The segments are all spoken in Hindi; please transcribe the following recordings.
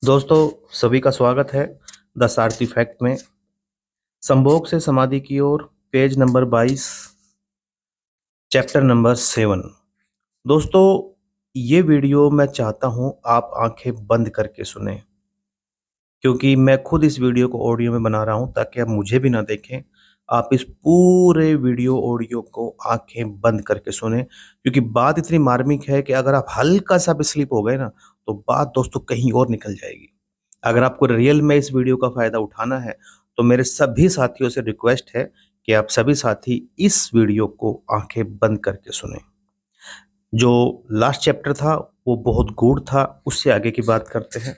दोस्तों, सभी का स्वागत है द सारथी फैक्ट में। संभोग से समाधि की ओर, पेज नंबर 22, चैप्टर नंबर 7। दोस्तों, ये वीडियो मैं चाहता हूँ आप आंखें बंद करके सुने, क्योंकि मैं खुद इस वीडियो को ऑडियो में बना रहा हूँ ताकि आप मुझे भी ना देखें। आप इस पूरे वीडियो ऑडियो को आंखें बंद करके सुने, क्योंकि बात इतनी मार्मिक है कि अगर आप हल्का सा भी स्लिप हो गए ना, तो बात दोस्तों कहीं और निकल जाएगी। अगर आपको रियल में इस वीडियो का फ़ायदा उठाना है, तो मेरे सभी साथियों से रिक्वेस्ट है कि आप सभी साथी इस वीडियो को आंखें बंद करके सुनें। जो लास्ट चैप्टर था वो बहुत गूढ़ था, उससे आगे की बात करते हैं।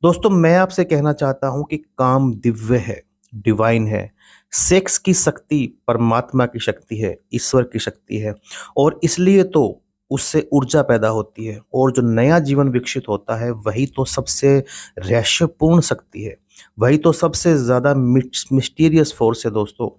दोस्तों, मैं आपसे कहना चाहता हूं कि काम दिव्य है, डिवाइन है। सेक्स की शक्ति परमात्मा की शक्ति है, ईश्वर की शक्ति है, और इसलिए तो उससे ऊर्जा पैदा होती है, और जो नया जीवन विकसित होता है वही तो सबसे रहस्यपूर्ण शक्ति है, वही तो सबसे ज्यादा मिस्टीरियस फोर्स है दोस्तों।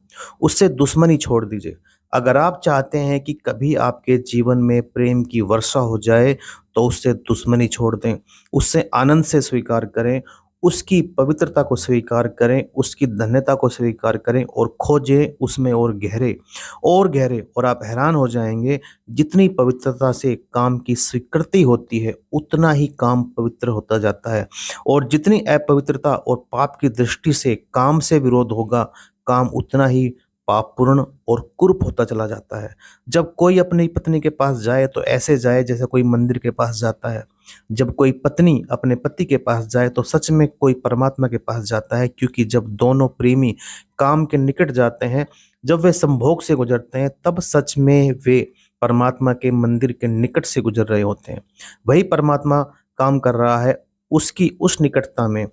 उससे दुश्मनी छोड़ दीजिए। अगर आप चाहते हैं कि कभी आपके जीवन में प्रेम की वर्षा हो जाए, तो उससे दुश्मनी छोड़ दें, उससे आनंद से स्वीकार करें, उसकी पवित्रता को स्वीकार करें, उसकी धन्यता को स्वीकार करें, और खोजें उसमें और गहरे, और आप हैरान हो जाएंगे। जितनी पवित्रता से काम की स्वीकृति होती है, उतना ही काम पवित्र होता जाता है, और जितनी अपवित्रता और पाप की दृष्टि से काम से विरोध होगा, काम उतना ही पापपूर्ण और कुरूप होता चला जाता है। जब कोई अपनी पत्नी के पास जाए तो ऐसे जाए जैसे कोई मंदिर के पास जाता है। जब कोई पत्नी अपने पति के पास जाए तो सच में कोई परमात्मा के पास जाता है, क्योंकि जब दोनों प्रेमी काम के निकट जाते हैं, जब वे संभोग से गुजरते हैं, तब सच में वे परमात्मा के मंदिर के निकट से गुजर रहे होते हैं। वही परमात्मा काम कर रहा है, उसकी उस निकटता में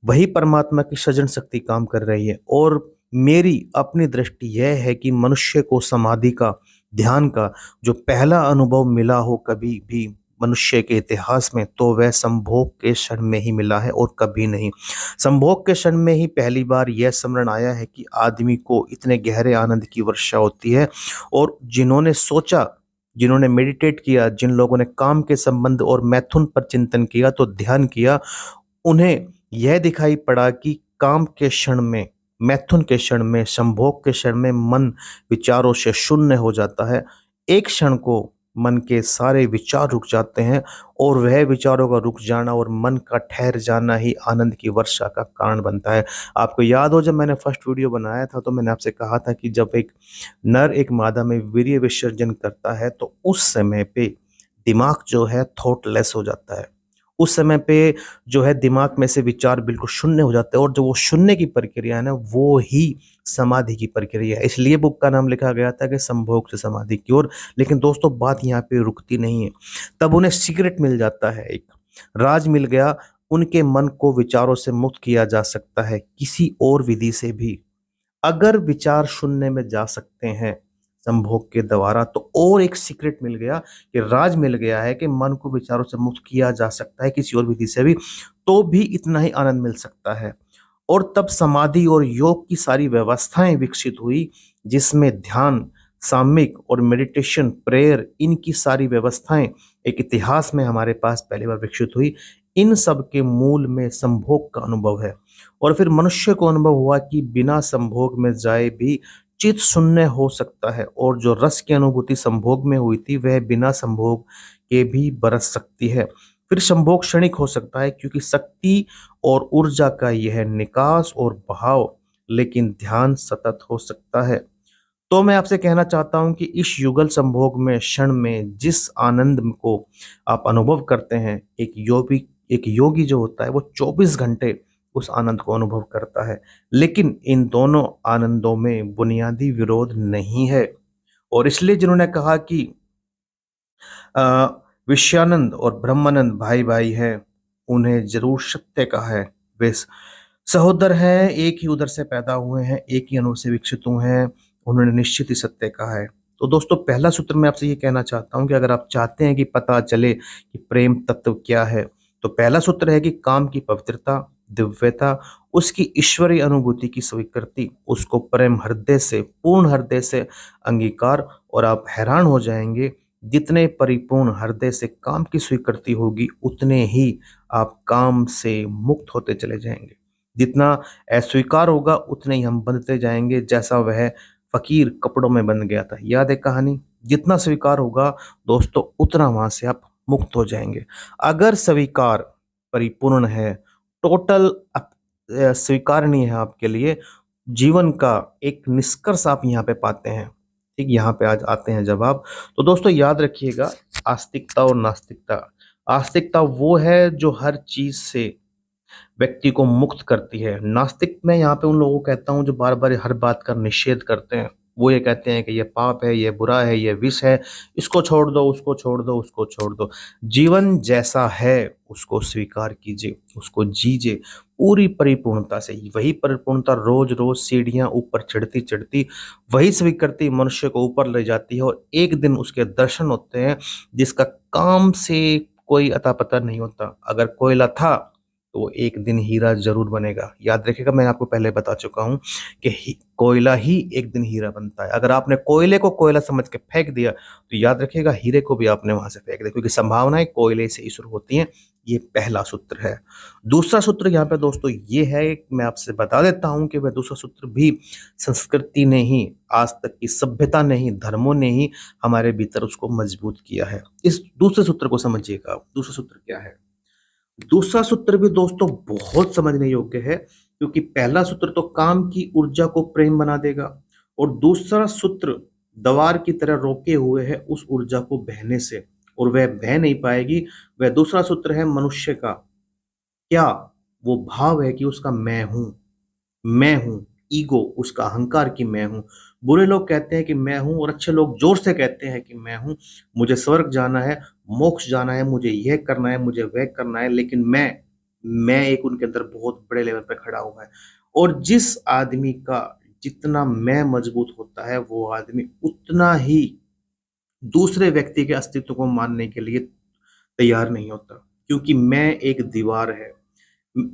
वही परमात्मा की सृजन शक्ति काम कर रही है। और मेरी अपनी दृष्टि यह है कि मनुष्य को समाधि का, ध्यान का जो पहला अनुभव मिला हो कभी भी मनुष्य के इतिहास में, तो वह संभोग के क्षण में ही मिला है और कभी नहीं। संभोग के क्षण में ही पहली बार यह स्मरण आया है कि आदमी को इतने गहरे आनंद की वर्षा होती है। और जिन्होंने सोचा, जिन्होंने मेडिटेट किया, जिन लोगों ने काम के संबंध और मैथुन पर चिंतन किया, तो ध्यान किया, उन्हें यह दिखाई पड़ा कि काम के क्षण में, मैथुन के क्षण में, संभोग के क्षण में मन विचारों से शून्य हो जाता है। एक क्षण को मन के सारे विचार रुक जाते हैं, और वह विचारों का रुक जाना और मन का ठहर जाना ही आनंद की वर्षा का कारण बनता है। आपको याद हो, जब मैंने फर्स्ट वीडियो बनाया था तो मैंने आपसे कहा था कि जब एक नर एक मादा में वीर्य विसर्जन करता है, तो उस समय पे दिमाग जो है थॉटलेस हो जाता है। उस समय पे जो है दिमाग में से विचार बिल्कुल शून्य हो जाते हैं, और जो वो शून्य की प्रक्रिया है ना, वो ही समाधि की प्रक्रिया है। इसलिए बुक का नाम लिखा गया था कि संभोग से समाधि की ओर। लेकिन दोस्तों, बात यहाँ पे रुकती नहीं है। तब उन्हें सीक्रेट मिल जाता है, एक राज मिल गया। उनके मन को विचारों से मुक्त किया जा सकता है किसी और विधि से भी। अगर विचार शून्य में जा सकते हैं संभोग के द्वारा, तो और एक सीक्रेट मिल गया, कि राज मिल गया है कि मन को विचारों से मुक्त किया जा सकता है किसी और विधि से भी, तो भी इतना ही आनंद मिल सकता है। और तब समाधि और योग की सारी व्यवस्थाएं विकसित हुई, जिसमें ध्यान, सामयिक और मेडिटेशन, प्रेयर, इनकी सारी व्यवस्थाएं एक इतिहास में हमारे पास पहली बार विकसित हुई। इन सब के मूल में संभोग का अनुभव है। और फिर मनुष्य को अनुभव हुआ कि बिना संभोग में जाए भी चित शून्य हो सकता है, और जो रस की अनुभूति संभोग में हुई थी, वह बिना संभोग के भी बरस सकती है। फिर संभोग क्षणिक हो सकता है, क्योंकि शक्ति और ऊर्जा का यह निकास और बहाव, लेकिन ध्यान सतत हो सकता है। तो मैं आपसे कहना चाहता हूं कि इस युगल संभोग में, क्षण में जिस आनंद को आप अनुभव करते हैं, एक योगी जो होता है वो 24 घंटे उस आनंद को अनुभव करता है। लेकिन इन दोनों आनंदों में बुनियादी विरोध नहीं है। और इसलिए जिन्होंने कहा कि अ, विषयानंद और ब्रह्मानंद भाई भाई हैं, उन्हें जरूर सत्य कहा है। वे सहोदर हैं, एक ही उदर से पैदा हुए हैं, एक ही अणु से विकसित हुए हैं, उन्होंने निश्चित ही सत्य कहा है। तो दोस्तों, पहला सूत्र मैं आपसे ये कहना चाहता हूं कि अगर आप चाहते हैं कि पता चले कि प्रेम तत्व क्या है, तो पहला सूत्र है कि काम की पवित्रता, दिव्यता, उसकी ईश्वरीय अनुभूति की स्वीकृति, उसको प्रेम हृदय से, पूर्ण हृदय से अंगीकार। और आप हैरान हो जाएंगे, जितने परिपूर्ण हृदय से काम की स्वीकृति होगी, उतने ही आप काम से मुक्त होते चले जाएंगे। जितना अस्वीकार होगा उतने ही हम बनते जाएंगे, जैसा वह फकीर कपड़ों में बन गया था। याद है कहानी? जितना स्वीकार होगा दोस्तों उतना वहां से आप मुक्त हो जाएंगे। अगर स्वीकार परिपूर्ण है, टोटल स्वीकार नहीं है आपके लिए, जीवन का एक निष्कर्ष आप यहाँ पे पाते हैं। ठीक, यहाँ पे आज आते हैं जब आप, तो दोस्तों याद रखिएगा, आस्तिकता और नास्तिकता। आस्तिकता वो है जो हर चीज से व्यक्ति को मुक्त करती है। नास्तिक मैं यहाँ पे उन लोगों को कहता हूँ जो बार बार हर बात का निषेध करते हैं। वो ये कहते हैं कि ये पाप है, ये बुरा है, ये विष है, इसको छोड़ दो, उसको छोड़ दो, उसको छोड़ दो। जीवन जैसा है उसको स्वीकार कीजिए, उसको जीजिए पूरी परिपूर्णता से। वही परिपूर्णता रोज रोज सीढ़ियां ऊपर चढ़ती चढ़ती वही स्वीकृति मनुष्य को ऊपर ले जाती है, और एक दिन उसके दर्शन होते हैं जिसका काम से कोई अता पता नहीं होता। अगर कोयला था तो एक दिन हीरा जरूर बनेगा। याद रखिएगा, मैं आपको पहले बता चुका हूं कि कोयला ही एक दिन हीरा बनता है। अगर आपने कोयले को कोयला समझ के फेंक दिया तो याद रखिएगा हीरे को भी आपने वहां से फेंक दिया, क्योंकि संभावनाएं कोयले से ही शुरू होती हैं। ये पहला सूत्र है। दूसरा सूत्र यहाँ पे दोस्तों ये है, मैं आपसे बता देता हूं कि वह दूसरा सूत्र भी संस्कृति ने ही, आज तक की सभ्यता ने ही, धर्मों ने ही हमारे भीतर उसको मजबूत किया है। इस दूसरे सूत्र को समझिएगा। दूसरा सूत्र क्या है? दूसरा सूत्र भी दोस्तों बहुत समझने योग्य है, क्योंकि पहला सूत्र तो काम की ऊर्जा को प्रेम बना देगा, और दूसरा सूत्र दवार की तरह रोके हुए है उस ऊर्जा को बहने से, और वह बह नहीं पाएगी। वह दूसरा सूत्र है मनुष्य का क्या, वो भाव है कि उसका मैं हूं, ईगो, उसका अहंकार कि मैं हूं। बुरे लोग कहते हैं कि मैं हूं, और अच्छे लोग जोर से कहते हैं कि मैं हूं, मुझे स्वर्ग जाना है, मोक्ष जाना है, मुझे यह करना है, मुझे वह करना है। लेकिन मैं एक उनके अंदर बहुत बड़े लेवल पे खड़ा हुआ है। और जिस आदमी का जितना मैं मजबूत होता है, वो आदमी उतना ही दूसरे व्यक्ति के अस्तित्व को मानने के लिए तैयार नहीं होता, क्योंकि मैं एक दीवार है।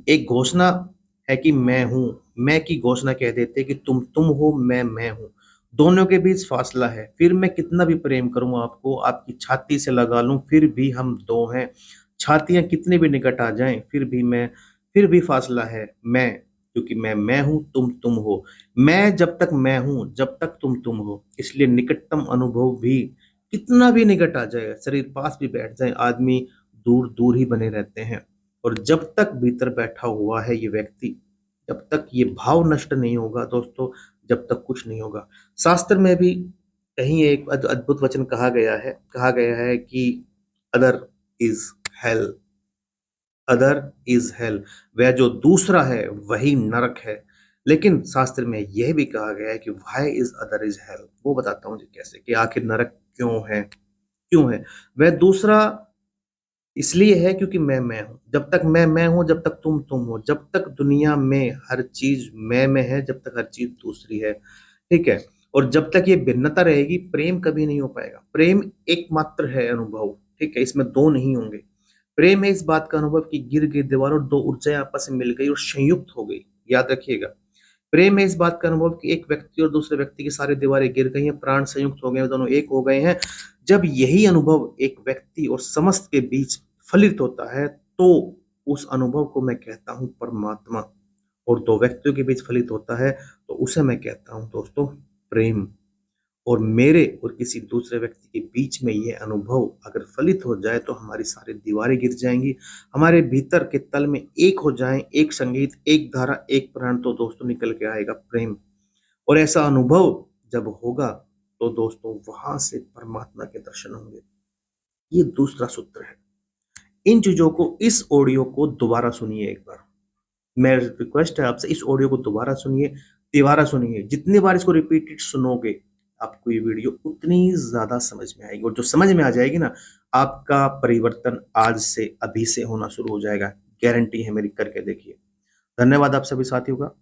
एक घोषणा है कि मैं हूं, मैं की घोषणा कह देते कि तुम हो, मैं हूं। दोनों के बीच फासला है। फिर मैं कितना भी प्रेम करूं आपको, आपकी छाती से लगा लूं, फिर भी हम दो हैं। छातियां कितने भी निकट आ जाएं, फिर भी फासला है। क्योंकि मैं हूं, तुम हो। मैं जब तक मैं हूं, जब तक तुम हो। इसलिए निकटतम अनुभव भी कितना भी निकट आ जाए, शरीर पास भी बैठ जाए, आदमी दूर दूर ही बने रहते हैं। और जब तक भीतर बैठा हुआ है ये व्यक्ति, जब तक ये भाव नष्ट नहीं होगा दोस्तों, जब तक कुछ नहीं होगा। शास्त्र में भी कहीं एक अद्भुत वचन कहा गया है कि other is hello, other is hello. वह जो दूसरा है वही नरक है। लेकिन शास्त्र में यह भी कहा गया है कि why is other is hello. वो बताता हूँ जी कैसे, कि आखिर नरक क्यों है। वह दूसरा इसलिए है क्योंकि मैं हूं। जब तक मैं हूं, जब तक तुम हो, जब तक दुनिया में हर चीज मैं में है, जब तक हर चीज दूसरी है। ठीक है। और जब तक ये भिन्नता रहेगी, प्रेम कभी नहीं हो पाएगा। प्रेम एकमात्र है अनुभव। ठीक है, इसमें दो नहीं होंगे। प्रेम है इस बात का अनुभव कि गिर गई दीवार और दो ऊर्जाएं आपस में मिल गई और संयुक्त हो गई। याद रखिएगा, प्रेम है इस बात का अनुभव कि एक व्यक्ति और दूसरे व्यक्ति की सारी दीवारें गिर गई हैं, प्राण संयुक्त हो गए, दोनों एक हो गए हैं। जब यही अनुभव एक व्यक्ति और समस्त के बीच फलित होता है, तो उस अनुभव को मैं कहता हूं परमात्मा। और दो व्यक्तियों के बीच फलित होता है तो उसे मैं कहता हूं दोस्तों प्रेम। और मेरे और किसी दूसरे व्यक्ति के बीच में यह अनुभव अगर फलित हो जाए तो हमारी सारी दीवारें गिर जाएंगी, हमारे भीतर के तल में एक हो जाएं, एक संगीत, एक धारा, एक प्राण, तो दोस्तों निकल के आएगा प्रेम। और ऐसा अनुभव जब होगा तो दोस्तों वहां से परमात्मा के दर्शन होंगे। ये दूसरा सूत्र है। इन चीजों को, इस ऑडियो को दोबारा सुनिए एक बार। मेरा रिक्वेस्ट है आपसे, इस ऑडियो को दोबारा सुनिए, तिबारा सुनिए। जितनी बार इसको रिपीटेड सुनोगे आपको ये वीडियो उतनी ज्यादा समझ में आएगी। और जो समझ में आ जाएगी ना, आपका परिवर्तन आज से, अभी से होना शुरू हो जाएगा। गारंटी है मेरी, करके देखिए। धन्यवाद आप सभी साथियों का।